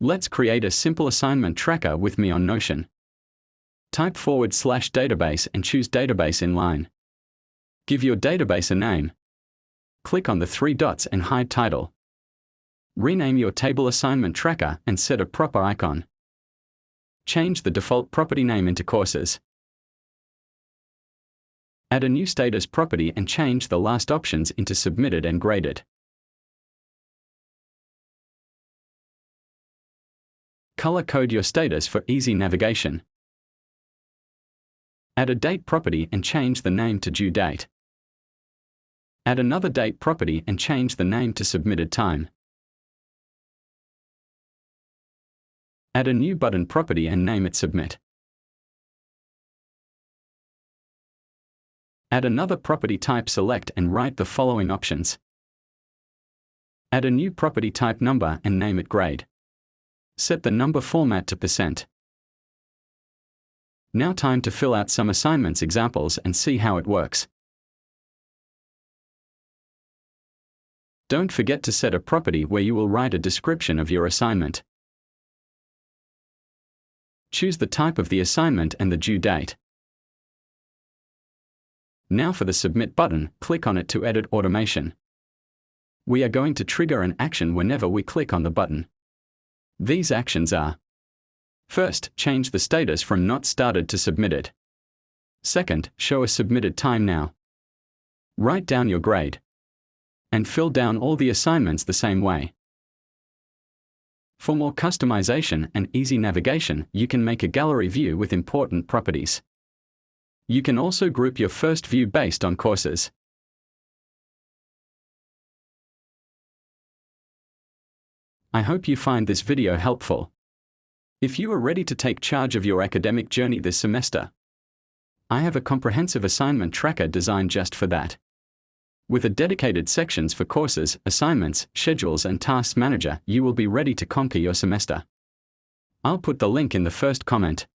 Let's create a simple assignment tracker with me on Notion. Type /database and choose Database in line. Give your database a name. Click on the 3 dots and hide title. Rename your table assignment tracker and set a proper icon. Change the default property name into courses. Add a new status property and change the last options into submitted and graded. Color code your status for easy navigation. Add a date property and change the name to due date. Add another date property and change the name to submitted time. Add a new button property and name it Submit. Add another property type Select and write the following options. Add a new property type Number and name it Grade. Set the number format to %. Now time to fill out some assignments examples and see how it works. Don't forget to set a property where you will write a description of your assignment. Choose the type of the assignment and the due date. Now for the Submit button, click on it to edit automation. We are going to trigger an action whenever we click on the button. These actions are: first, change the status from Not Started to Submitted. Second, show a submitted time now. Write down your grade. And fill down all the assignments the same way. For more customization and easy navigation, you can make a gallery view with important properties. You can also group your first view based on courses. I hope you find this video helpful. If you are ready to take charge of your academic journey this semester, I have a comprehensive assignment tracker designed just for that. With a dedicated sections for courses, assignments, schedules and tasks manager, you will be ready to conquer your semester. I'll put the link in the first comment.